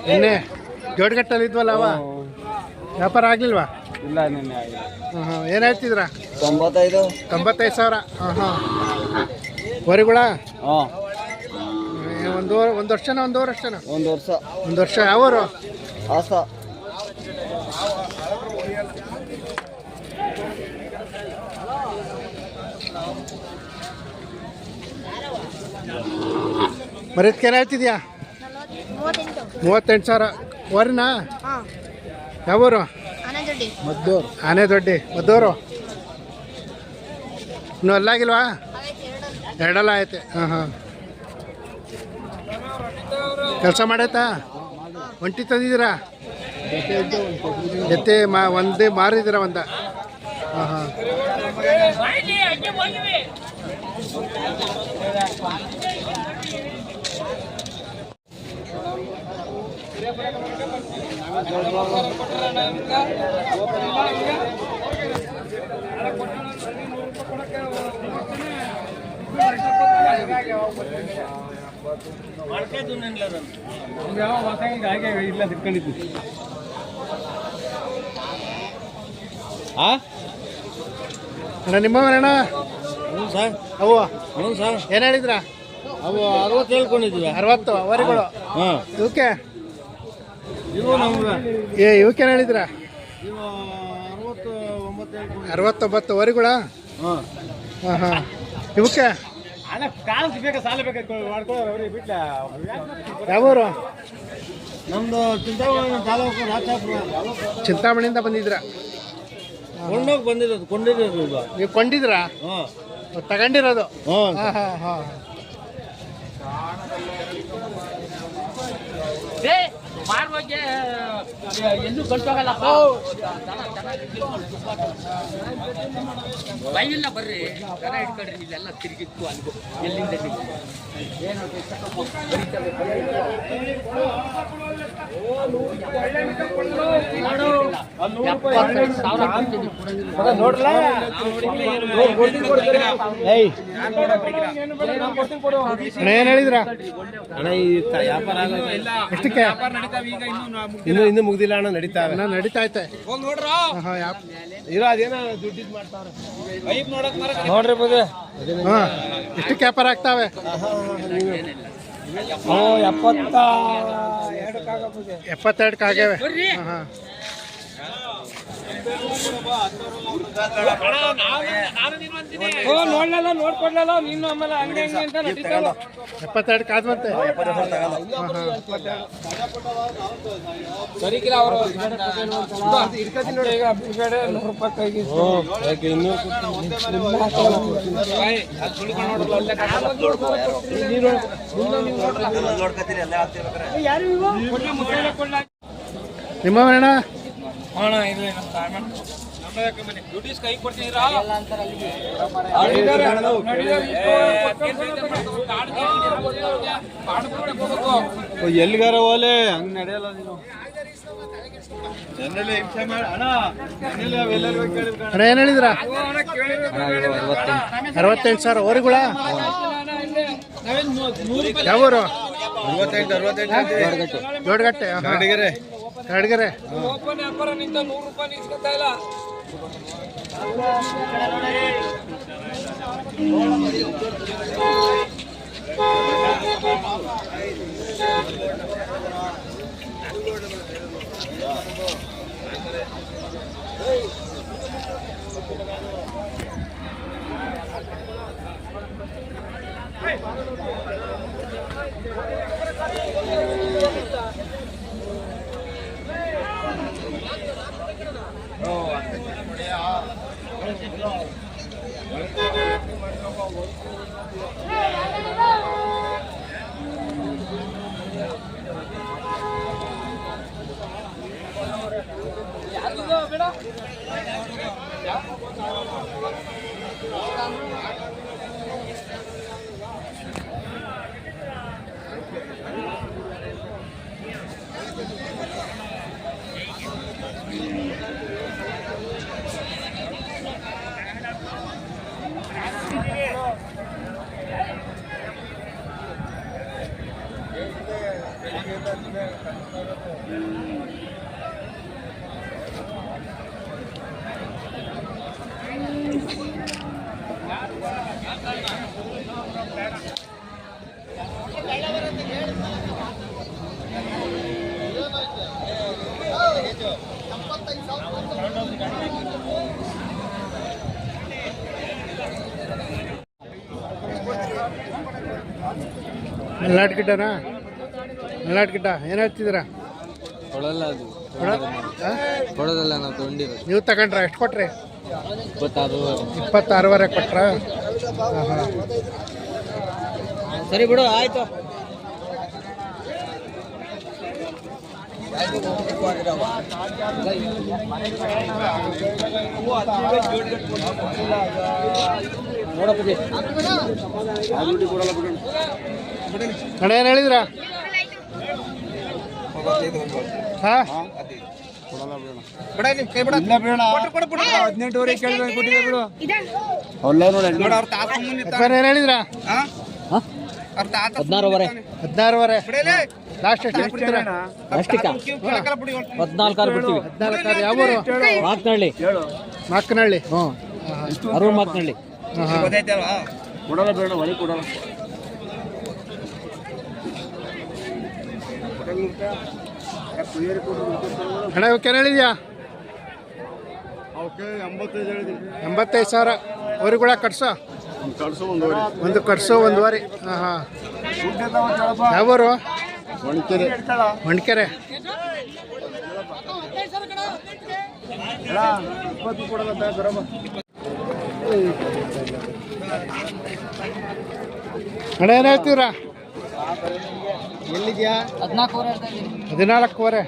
ನಿನ್ನೆ ಜೋಡ್ಗಟ್ಟಲ್ಲಿ ಇದ್ವಲ್ಲ ಅವ ವ್ಯಾಪಾರ ಆಗ್ಲಿಲ್ವಾ? ಇಲ್ಲ, ನಿನ್ನೆ ಆಗಿದೆ. ಏನು ಹೇಳ್ತಿದ್ರ? 95,000. ಹಾಂ. ವರಿಗಳ ಹಾಂ, ಒಂದು ವರ್ಷನ ಒಂದೂವರೆ ವರ್ಷನ? ಒಂದು ವರ್ಷ. ಯಾವರು? ಹಾಸ. ಮರಿದಕ್ಕೆ ಏನು ಹೇಳ್ತಿದ್ಯಾ? 38,000. ವರಿನಾ? ಯಾವೂರು? ಆನೆದೊಡ್ಡಿ. ಮದ್ದೂರು. ಇನ್ನೂ ಅಲ್ಲಾಗಿಲ್ವಾ? ಎರಡಲ್ಲ ಐತೆ. ಹಾಂ. ಕೆಲಸ ಮಾಡೈತಾ? ಒಂಟಿ ತಂದಿದ್ದೀರಾ? ಜೊತೆ ಒಂದೇ ಮಾರಿದ್ದೀರಾ? ಹಾಂ. ನಿಮ್ಮವನಣ್ಣ ಅವು ಏನು ಹೇಳಿದ್ರ? ಅವು 60 ಹೇಳ್ಕೊಂಡಿದ್ವಿ. 60 ವರಿಗಳು. ಇವಕ್ಕೆ ಇವಕ್ಕೇನು ಹೇಳಿದ್ರ? 69 ವರಿಗಳ. ಹಾಂ. ಇವಕ್ಕೆ ಯಾವೂರು? ನಮ್ದು ಚಿಂತಾಮಣಿ ತಾಲೂಕು ರಾಜಾಪುರ. ಚಿಂತಾಮಣಿಯಿಂದ ಬಂದಿದ್ರ? ಕೊಂಡಿರೋದು. ನೀವು ಕೊಂಡಿದ್ರಾ? ತಗೊಂಡಿರೋದು? ಹಾಂ. ಎಲ್ಲೂ ಕಳ್ಸೋಗಲ್ಲ. ಬೈವಿಲ್ಲ, ಬರ್ರಿ ದನ ಹಿಡ್ಕೊಳ್ರಿ. ಇಲ್ಲೆಲ್ಲ ತಿರುಗಿತ್ತು ಅಲ್ಗೋ ಎಲ್ಲಿಂದ ಏನು ಹೇಳಿದ್ರ? ವ್ಯಾಪಾರ ಎಷ್ಟಕ್ಕೆ? ಇನ್ನು ಮುಗ್ದಿಲ್ಲ ಅಣ್ಣ, ನಡೀತಾ ಐತೆ. ಇರೋ ಅದೇನೋ ದುಡ್ಡಿದ್ ಮಾಡ್ತಾವ್ರೆ ನೋಡ್ರಿ ಬಗ್ಗೆ. ಎಷ್ಟಕ್ಕೆ ವ್ಯಾಪಾರ ಆಗ್ತಾವೆ? 72 ಆಗ್ಯಾವೆ. ಹಾಂ. ನೋಡ್ಕೊಡ್ಲಲ್ಲ ನೀನು ಆಮೇಲೆ ಹಂಗೆ ಅಂತ 72 ಆದ್ವಂತೆ. ಸರಿಕಿಲ್ಲ ಅವರು ನಿಮ್ಮವಣ್ಣ ಕೈ ಕೊಡ್ತೀರಾ? ಎಲ್ಲಿಗಾರ ಹೋಲೆ ಹಂಗ್ ನಡೆಯಲ್ಲ. ನೀನು ಅಣ್ಣ ಏನು ಹೇಳಿದ್ರ? 68,000 ವರಿಗಳ. ಯಾವೂರು? ದೊಡ್ಡಗಟ್ಟೆ. ಕರಡಿಗೆರೆ. ವ್ಯಾಪಾರ ನಿಂತ 100 ರೂಪಾಯಿ ಇಸ್ಕೊತಾ ಇಲ್ಲ. ಮಲ್ನಾಡ್ ಗಿಡ್ಡನಾ? ಮಲ್ನಾಡ್ ಗಿಡ್ಡ ಏನು ಹೇಳ್ತಿದ್ದೀರಾ? ಕೊಡಲ್ಲ ಅದು ಹಾ? ಕೊಡೋದಲ್ಲ ನಾವು ತೊಗೊಂಡಿರೋದು. ನೀವು ತಗೊಂಡ್ರ ಎಷ್ಟು ಕೊಟ್ರಿ? 26 26ವರೆ ಕೊಟ್ರ? ಹಾಂ ಹಾಂ. ಸರಿ ಬಿಡು ಆಯ್ತು. ಅಣ್ಣ ಏನು ಹೇಳಿದ್ರ? ಹಾಂ 18ವರೆ ಕೇಳಿದ್ರೆ ಕೊಟ್ಟಿದ್ದೆ ಬಿಡು. ಏನು ಹೇಳಿದ್ರ? 16ವರೆ 16ವರೆ. ಲಾಸ್ಟ್ ಎಷ್ಟು ಕೊಡ್ತೀರಾ? ಅಷ್ಟಕ್ಕ 14 ಬಿಡ್ತೀವಿ. 14 ಯಾವ ಊರು? ಮಾತನಹಳ್ಳಿ. ಮಾಕನಹಳ್ಳಿ. ಹ್ಞೂ ಅರುಣ್ ಮಾತನಹಳ್ಳಿ. ಹಾಂ ಹಾಂ. ಕೊಡಲ್ಲ ಬೇಡ ಹೊಳಿ ಕೊಡಲ್ಲ. ಅಣ್ಣ ಇವಕ್ಕೆ ಏನು ಹೇಳಿದ್ಯಾ? 85,000. ಅವ್ರಿಗೆ ಕೂಡ ಕಟ್ಸೋ ಒಂದು ಕಟ್ಸೋ ಒಂದುವರೆ. ಹಾಂ ಹಾಂ. ಯಾವೂರು? ಹೊಣ್ಕೆರೆ. ಅಣ್ಣ ಏನು ಹೇಳ್ತೀರಾ? ಎಲ್ಲಿದ್ಯಾ? 14ವರೆ.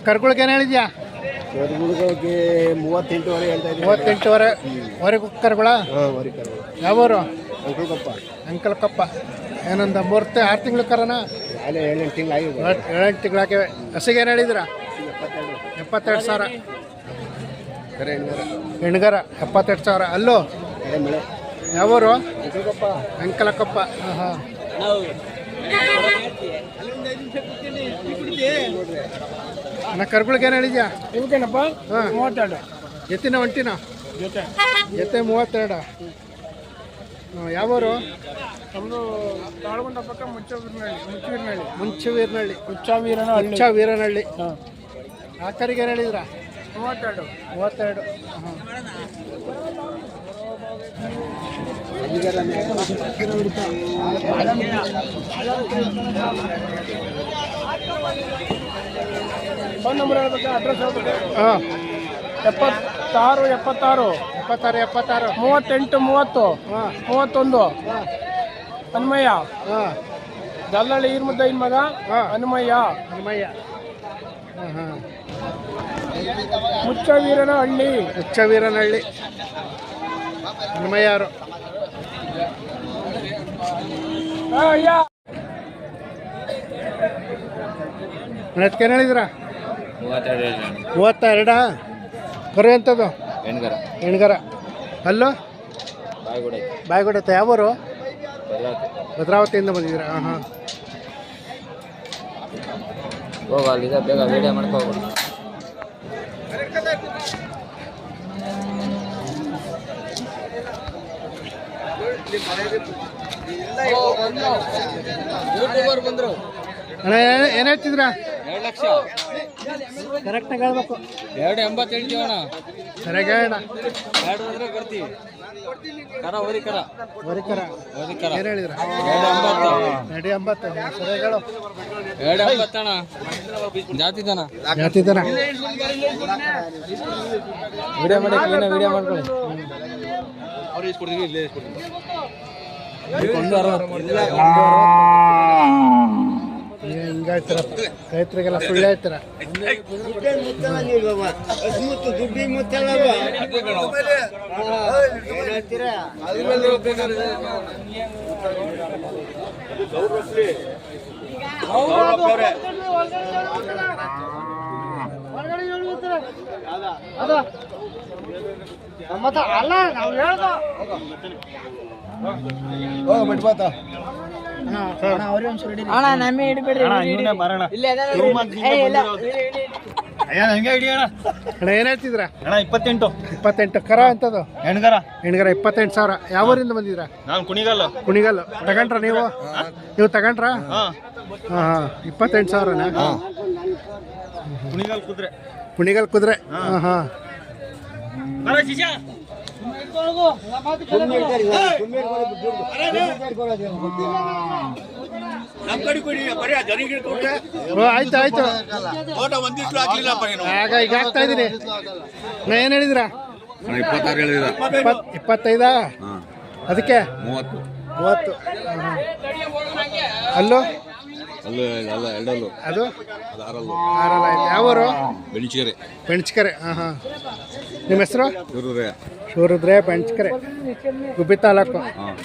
ಕರ್ಗಳಿಗೆ ಏನು ಹೇಳಿದ್ಯಾ? 38ವರೆ ಹೇಳ್ತಾ ಇದ್ದೀನಿ. 38ವರೆ. ಹೊರಗೆ ಕರ್ಗಳ ಯಾವೂರು? ಅಂಕಲ್ಕಪ್ಪ. ಏನೊಂದು 6 ತಿಂಗಳು ಕರನ? 7-8 ತಿಂಗಳಾಗಿದೆ. 7 ತಿಂಗಳಾಗಿವೆ. ಹಸಿಗೆ ಏನು ಹೇಳಿದ್ರ? 72,000. ಹೆಣ್ಗರ 72,000. ಅಲ್ಲೋ ಯಾವೂರು? ಅಂಕಲಕಪ್ಪ. ಹಾಂ ಹಾಂ. ಅಣ್ಣ ಕರ್ಗಳಿಗೆ ಏನು ಹೇಳಿದ್ಯಾ? ಹಾಂ 32. ಎತ್ತಿನ ಒಂಟಿನ ಜೊತೆ 32. ಯಾವೂರು? ನಮ್ಮದು ತಾಳಗುಂಡ ಪಕ್ಕ ಮುಂಚವೀರ್ನಹಳ್ಳಿ. ಹುಚ್ಚವೀರನಹಳ್ಳಿ. ಆಕರಿಗೆ ಏನು ಹೇಳಿದ್ರ? 32. ಹಾಂ. ಫೋನ್ ನಂಬರ್ ಹೇಳ್ಬೇಕು, ಅಡ್ರೆಸ್ ಹೇಳ್ಬೇಕು. ಹಾಂ 76 76 38 30 ಹಾಂ 31. ಹಾಂ ಹನುಮಯ್ಯ ಹಾಂ. ದಲ್ಲಳ್ಳಿ ಈರ್ಮುದ್ದೈನ ಮಗ ಹನುಮಯ್ಯ. ಹನುಮಯ್ಯ. ಹಾಂ ಹಾಂ. ಹುಚ್ಚವೀರನಹಳ್ಳಿ. ಹನುಮಯ್ಯ ಅವರು. ಅದಕ್ಕೇನು ಹೇಳಿದ್ರ? 32. ಕರು ಎಂಥದ್ದು? ಹೆಣ್ಗರ. ಅಲ್ಲೋ ಬಾಯ್ಗುಡತ್ತೆ. ಯಾವೂರು? ಭದ್ರಾವತಿಯಿಂದ ಬಂದಿದ್ದೀರಾ? ಹಾಂ ಹಾಂ. ಹೋಗಲ್ಲಿದೆ ಬೇಗ ವಿಡಿಯೋ ಮಾಡ್ಕೋ. ಯೂಟ್ಯೂಬರ್ ಬಂದರು. ಅಣ್ಣ ಏನು ಹೇಳ್ತಿದ್ರ? 2 ಲಕ್ಷ ಕರೆಕ್ಟಾಗಿ ಹೇಳ್ಬೇಕು. 2.88 ಅಣ್ಣ. ಸರಿಯಾಗಿ ಹೇಳಣ್ಣ. 2 ಅಂದ್ರೆ ಕೊಡ್ತೀವಿ. ಕರ ಹೊರಿಕರ ಏನು ಹೇಳಿದ್ರ? 2.80. 2.80. ಸರಿಯಾಗಿ ಹೇಳು. 2.80 ಅಣ್ಣ. ಜಾತಿದನ ವಿಡಿಯೋ ಮಾಡಿ ಕ್ಲೀನಾಗಿ ವಿಡಿಯೋ ಮಾಡ್ಕೊಳ್ಳಿ. ಹಿಂಗಾಯ್ತಾರ ರೈತರಿಗೆಲ್ಲ ಸುಳ್ಳು ಹೇಳ್ತಾರ. ಅಣ್ಣ ನಮ್ಮೆ ಹಿಡಿಬೇಡ್ರಿ ಹಂಗೆ ಹಿಡಿಯೋಣ ಅಣ್ಣ ಏನು ಹೇಳ್ತಿದ್ರ ಅಣ್ಣ 28 28 ಕರ ಅಂತದು ಹೆಣ್ಗರ ಹೆಣ್ಗರ 28,000. ಯಾವ ಊರಿಂದ ಬಂದಿದ್ರ? ನಾನು ಕುಣಿಗಲ್ಲ ಕುಣಿಗಲ್ ತಗೊಂಡ್ರ ನೀವು ತಗೊಂಡ್ರ? ಹಾಂ ಹಾಂ 28,000ನಾ? ಕುಣಿಗಲ್ ಕುದ್ರೆ ಕುಣಿಗಲ್ ಕುದುರೆ. ಹಾಂ ಹಾಂ ಆಯ್ತು ಆಯ್ತು ಆಗ ಈಗ ಆಗ್ತಾ ಇದೀನಿ. ನಾ ಏನು ಹೇಳಿದಿರ? 26 ಹೇಳಿದ 25 ಅದಕ್ಕೆ 30. ಅಲ್ಲೂ ಅಲ್ಲ ಎರಡಲ್ಲು ಅದು ಅದು ಆರಲ್ಲು ಆರಲ್ಲ ಆಯ್ತು. ಯಾವೂರು? ಬೆಣಿಚೇರಿ ಬೆಣ್ಚ್ಕೆರೆ. ಹಾಂ ಹಾಂ ನಿಮ್ಮ ಹೆಸರು? ಇವ್ರೇ ಸೂರಿದ್ರೆ ಬೆಣ್ಚ್ಕೆರೆ ಗುಬ್ಬಿ ತಾಲೂಕು. ಹಾಂ